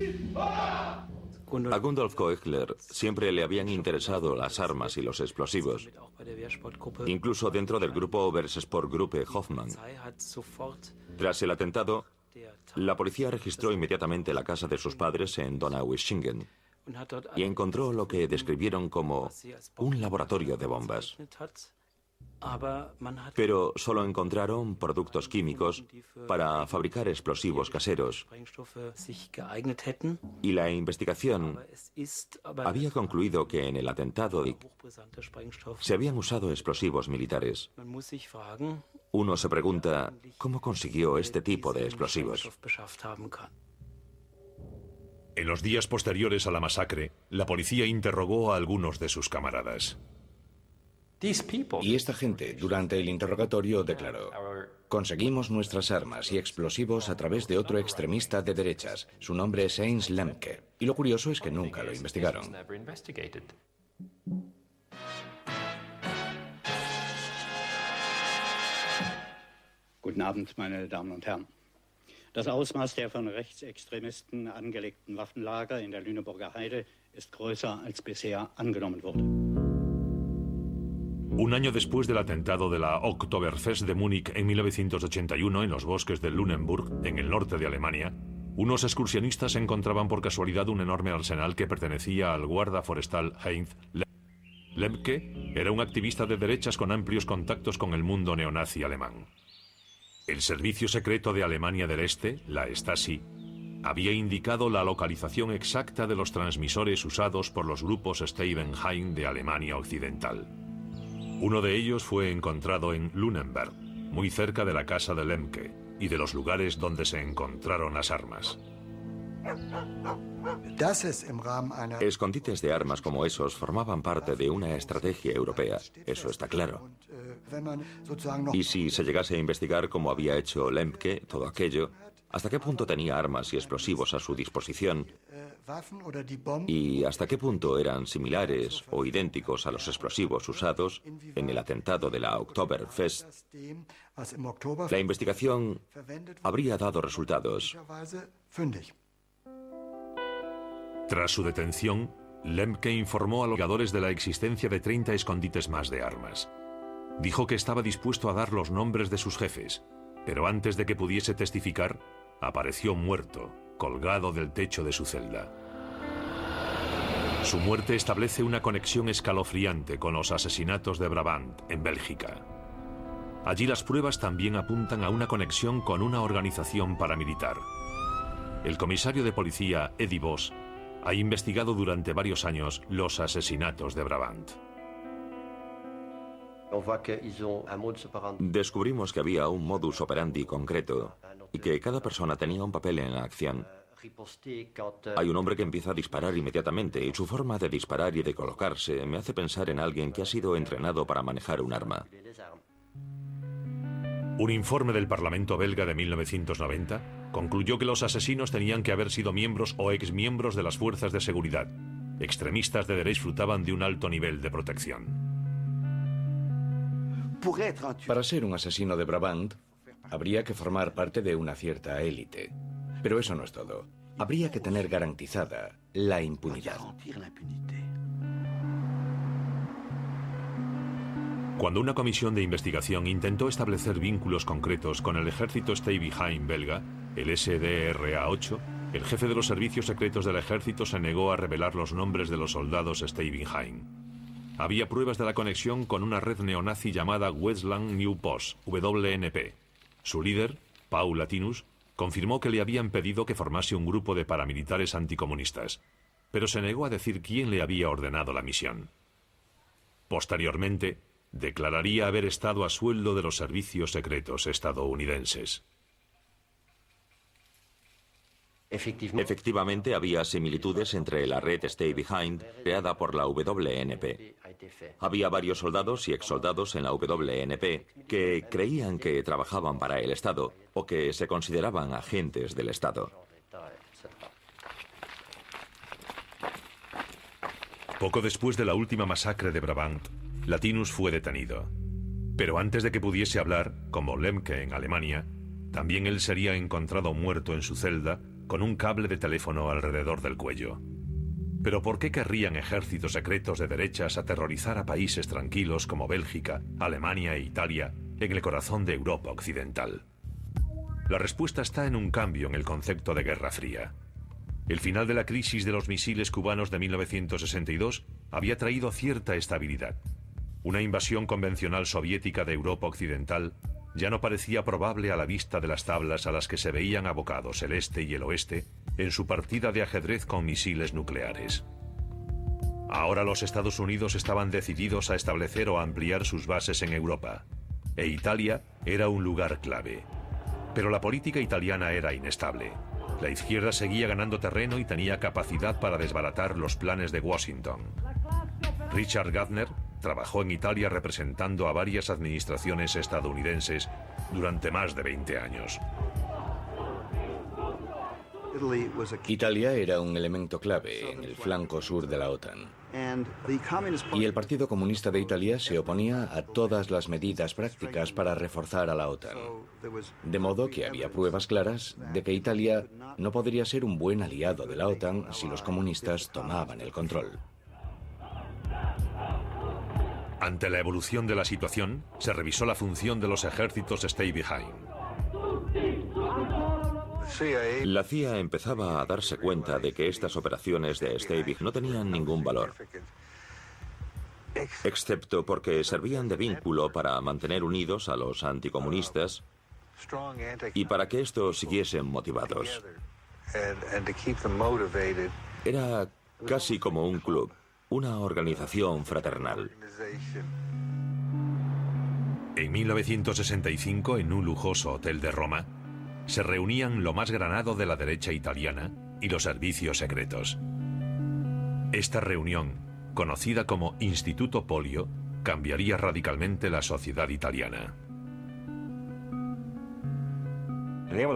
A Gundolf Koechler siempre le habían interesado las armas y los explosivos, incluso dentro del grupo Obersportgruppe Hoffmann. Tras el atentado, la policía registró inmediatamente la casa de sus padres en Donaueschingen y encontró lo que describieron como un laboratorio de bombas. Pero solo encontraron productos químicos para fabricar explosivos caseros. Y la investigación había concluido que en el atentado se habían usado explosivos militares. Uno se pregunta, ¿cómo consiguió este tipo de explosivos? En los días posteriores a la masacre, la policía interrogó a algunos de sus camaradas. Y esta gente, durante el interrogatorio, declaró: conseguimos nuestras armas y explosivos a través de otro extremista de derechas. Su nombre es Heinz Lemke. Y lo curioso es que nunca lo investigaron. Guten Abend, meine Damen und Herren. Das Ausmaß der von Rechtsextremisten angelegten Waffenlager in der Lüneburger Heide ist größer als bisher angenommen wurde. Un año después del atentado de la Oktoberfest de Múnich en 1981 en los bosques de Lüneburg, en el norte de Alemania, unos excursionistas encontraban por casualidad un enorme arsenal que pertenecía al guarda forestal Heinz Lemke. Era un activista de derechas con amplios contactos con el mundo neonazi alemán. El Servicio Secreto de Alemania del Este, la Stasi, había indicado la localización exacta de los transmisores usados por los grupos Steibenheim de Alemania Occidental. Uno de ellos fue encontrado en Lüneburg, muy cerca de la casa de Lemke y de los lugares donde se encontraron las armas. Escondites de armas como esos formaban parte de una estrategia europea, eso está claro. Y si se llegase a investigar cómo había hecho Lemke todo aquello, hasta qué punto tenía armas y explosivos a su disposición, y hasta qué punto eran similares o idénticos a los explosivos usados en el atentado de la Oktoberfest, la investigación habría dado resultados. Tras su detención, Lemke informó a los investigadores de la existencia de 30 escondites más de armas. Dijo que estaba dispuesto a dar los nombres de sus jefes, pero antes de que pudiese testificar, apareció muerto, colgado del techo de su celda. Su muerte establece una conexión escalofriante con los asesinatos de Brabant, en Bélgica. Allí las pruebas también apuntan a una conexión con una organización paramilitar. El comisario de policía, Eddie Vos, ha investigado durante varios años los asesinatos de Brabant. Descubrimos que había un modus operandi concreto y que cada persona tenía un papel en la acción. Hay un hombre que empieza a disparar inmediatamente y su forma de disparar y de colocarse me hace pensar en alguien que ha sido entrenado para manejar un arma. Un informe del Parlamento belga de 1990 concluyó que los asesinos tenían que haber sido miembros o exmiembros de las fuerzas de seguridad. Extremistas de derecha disfrutaban de un alto nivel de protección. Para ser un asesino de Brabant, habría que formar parte de una cierta élite. Pero eso no es todo. Habría que tener garantizada la impunidad. Cuando una comisión de investigación intentó establecer vínculos concretos con el ejército Steibenheim belga, el SDRA-8, el jefe de los servicios secretos del ejército se negó a revelar los nombres de los soldados Steibenheim. Había pruebas de la conexión con una red neonazi llamada Westland New Post, WNP. Su líder, Paul Latinus, confirmó que le habían pedido que formase un grupo de paramilitares anticomunistas, pero se negó a decir quién le había ordenado la misión. Posteriormente, declararía haber estado a sueldo de los servicios secretos estadounidenses. Efectivamente, había similitudes entre la red Steibenheim creada por la WNP. Había varios soldados y exsoldados en la WNP que creían que trabajaban para el Estado o que se consideraban agentes del Estado. Poco después de la última masacre de Brabant, Latinus fue detenido. Pero antes de que pudiese hablar, como Lemke en Alemania, también él sería encontrado muerto en su celda con un cable de teléfono alrededor del cuello. Pero ¿por qué querrían ejércitos secretos de derechas aterrorizar a países tranquilos como Bélgica, Alemania e Italia en el corazón de Europa occidental? La respuesta está en un cambio en el concepto de Guerra Fría. El final de la crisis de los misiles cubanos de 1962 había traído cierta estabilidad. Una invasión convencional soviética de Europa occidental ya no parecía probable a la vista de las tablas a las que se veían abocados el este y el oeste en su partida de ajedrez con misiles nucleares. Ahora los Estados Unidos estaban decididos a establecer o a ampliar sus bases en Europa, e Italia era un lugar clave. Pero la política italiana era inestable. La izquierda seguía ganando terreno y tenía capacidad para desbaratar los planes de Washington. Richard Gardner trabajó en Italia representando a varias administraciones estadounidenses durante más de 20 años. Italia era un elemento clave en el flanco sur de la OTAN. Y el Partido Comunista de Italia se oponía a todas las medidas prácticas para reforzar a la OTAN. De modo que había pruebas claras de que Italia no podría ser un buen aliado de la OTAN si los comunistas tomaban el control. Ante la evolución de la situación, se revisó la función de los ejércitos Stay Behind. La CIA empezaba a darse cuenta de que estas operaciones de Stay Behind no tenían ningún valor, excepto porque servían de vínculo para mantener unidos a los anticomunistas y para que estos siguiesen motivados. Era casi como un club, una organización fraternal. En 1965, en un lujoso hotel de Roma, se reunían lo más granado de la derecha italiana y los servicios secretos. Esta reunión, conocida como Instituto Polio, cambiaría radicalmente la sociedad italiana.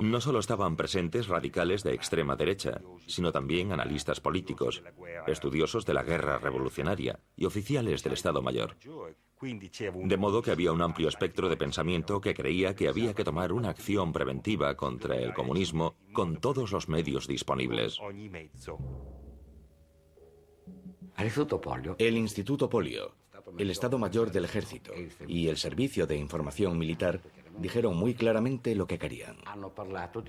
No solo estaban presentes radicales de extrema derecha, sino también analistas políticos, estudiosos de la guerra revolucionaria y oficiales del Estado Mayor. De modo que había un amplio espectro de pensamiento que creía que había que tomar una acción preventiva contra el comunismo con todos los medios disponibles. El Instituto Polio, el Estado Mayor del Ejército y el Servicio de Información Militar dijeron muy claramente lo que querían.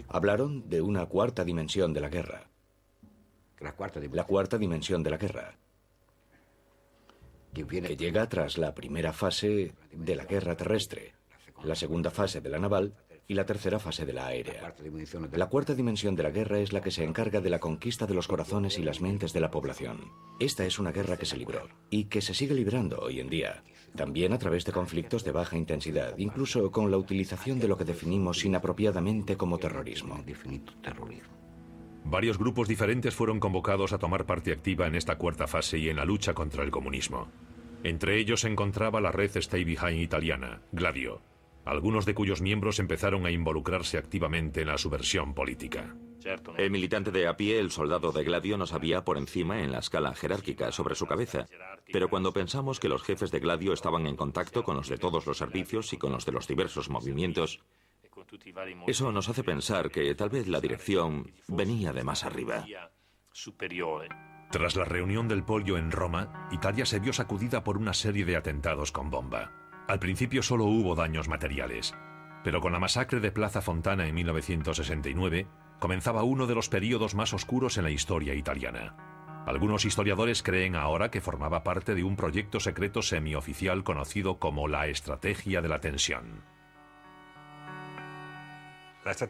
Hablaron de una cuarta dimensión de la guerra. La cuarta dimensión de la guerra, que llega tras la primera fase de la guerra terrestre, la segunda fase de la naval y la tercera fase de la aérea. La cuarta dimensión de la guerra es la que se encarga de la conquista de los corazones y las mentes de la población. Esta es una guerra que se libró y que se sigue librando hoy en día, también a través de conflictos de baja intensidad, incluso con la utilización de lo que definimos inapropiadamente como terrorismo. Varios grupos diferentes fueron convocados a tomar parte activa en esta cuarta fase y en la lucha contra el comunismo. Entre ellos se encontraba la red Stay Behind italiana, Gladio, algunos de cuyos miembros empezaron a involucrarse activamente en la subversión política. El militante de a pie, el soldado de Gladio, no sabía por encima en la escala jerárquica sobre su cabeza. Pero cuando pensamos que los jefes de Gladio estaban en contacto con los de todos los servicios y con los de los diversos movimientos, eso nos hace pensar que tal vez la dirección venía de más arriba. Tras la reunión del Polio en Roma, Italia se vio sacudida por una serie de atentados con bomba. Al principio solo hubo daños materiales, pero con la masacre de Plaza Fontana en 1969 comenzaba uno de los períodos más oscuros en la historia italiana. Algunos historiadores creen ahora que formaba parte de un proyecto secreto semioficial conocido como la Estrategia de la Tensión.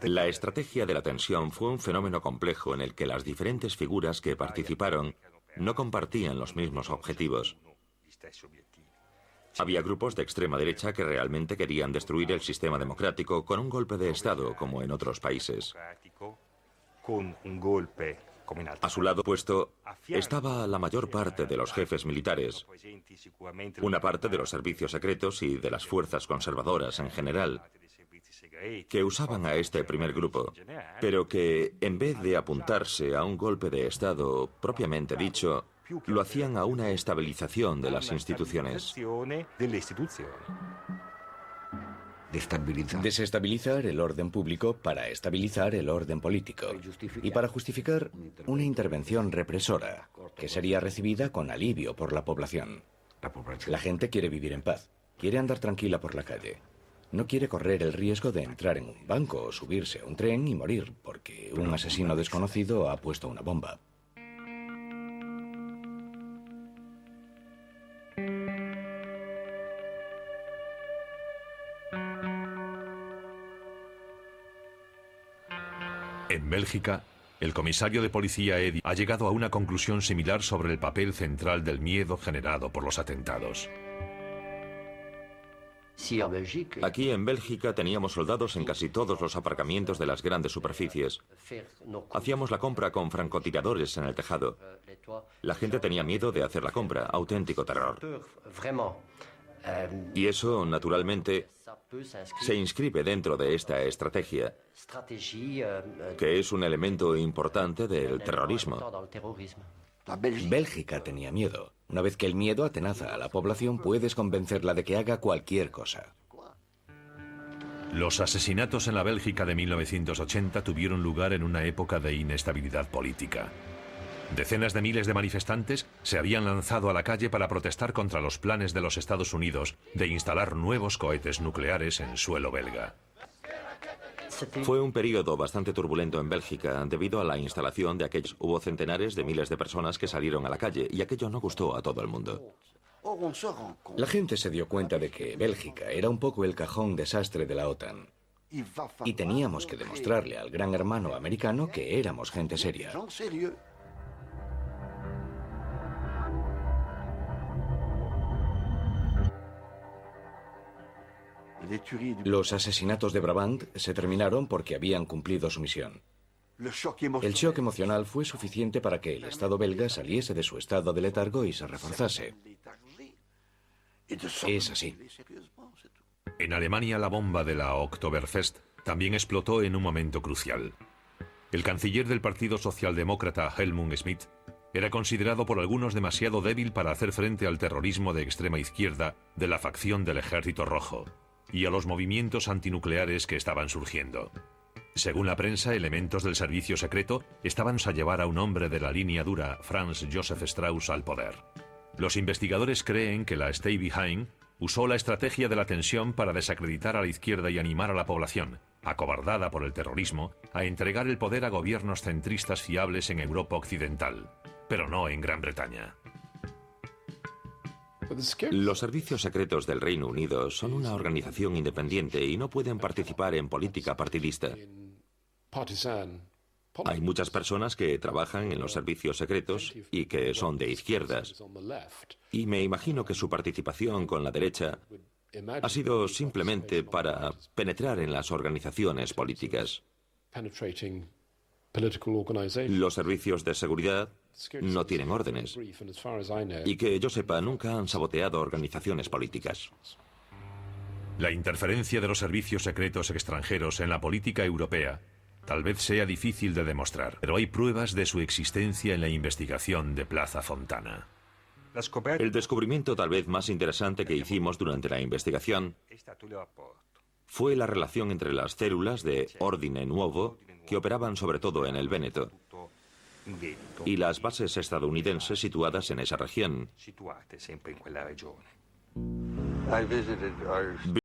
La estrategia de la tensión fue un fenómeno complejo en el que las diferentes figuras que participaron no compartían los mismos objetivos. Había grupos de extrema derecha que realmente querían destruir el sistema democrático con un golpe de Estado, como en otros países. A su lado opuesto estaba la mayor parte de los jefes militares, una parte de los servicios secretos y de las fuerzas conservadoras en general, que usaban a este primer grupo, pero que, en vez de apuntarse a un golpe de Estado propiamente dicho, lo hacían a una estabilización de las instituciones. Desestabilizar el orden público para estabilizar el orden político y para justificar una intervención represora que sería recibida con alivio por la población. La gente quiere vivir en paz, quiere andar tranquila por la calle. No quiere correr el riesgo de entrar en un banco o subirse a un tren y morir porque un asesino desconocido ha puesto una bomba. En Bélgica, el comisario de policía Eddy ha llegado a una conclusión similar sobre el papel central del miedo generado por los atentados. Aquí en Bélgica teníamos soldados en casi todos los aparcamientos de las grandes superficies. Hacíamos la compra con francotiradores en el tejado. La gente tenía miedo de hacer la compra, auténtico terror. Y eso, naturalmente, se inscribe dentro de esta estrategia, que es un elemento importante del terrorismo. Bélgica tenía miedo. Una vez que el miedo atenaza a la población, puedes convencerla de que haga cualquier cosa. Los asesinatos en la Bélgica de 1980 tuvieron lugar en una época de inestabilidad política. Decenas de miles de manifestantes se habían lanzado a la calle para protestar contra los planes de los Estados Unidos de instalar nuevos cohetes nucleares en suelo belga. Fue un periodo bastante turbulento en Bélgica debido a la instalación de aquellos. Hubo centenares de miles de personas que salieron a la calle y aquello no gustó a todo el mundo. La gente se dio cuenta de que Bélgica era un poco el cajón desastre de la OTAN. Y teníamos que demostrarle al gran hermano americano que éramos gente seria. Los asesinatos de Brabant se terminaron porque habían cumplido su misión. El shock emocional fue suficiente para que el Estado belga saliese de su estado de letargo y se reforzase. Es así. En Alemania, la bomba de la Oktoberfest también explotó en un momento crucial. El canciller del Partido Socialdemócrata, Helmut Schmidt, era considerado por algunos demasiado débil para hacer frente al terrorismo de extrema izquierda de la facción del Ejército Rojo y a los movimientos antinucleares que estaban surgiendo. Según la prensa, elementos del servicio secreto estaban a llevar a un hombre de la línea dura, Franz Josef Strauss, al poder. Los investigadores creen que la Stay Behind usó la estrategia de la tensión para desacreditar a la izquierda y animar a la población, acobardada por el terrorismo, a entregar el poder a gobiernos centristas fiables en Europa Occidental, pero no en Gran Bretaña. Los servicios secretos del Reino Unido son una organización independiente y no pueden participar en política partidista. Hay muchas personas que trabajan en los servicios secretos y que son de izquierdas. Y me imagino que su participación con la derecha ha sido simplemente para penetrar en las organizaciones políticas. Los servicios de seguridad no tienen órdenes y que yo sepa nunca han saboteado organizaciones políticas. La interferencia de los servicios secretos extranjeros en la política europea tal vez sea difícil de demostrar, pero hay pruebas de su existencia en la investigación de Plaza Fontana. El descubrimiento tal vez más interesante que hicimos durante la investigación fue la relación entre las células de Ordine Nuovo, que operaban sobre todo en el Véneto, y las bases estadounidenses situadas en esa región.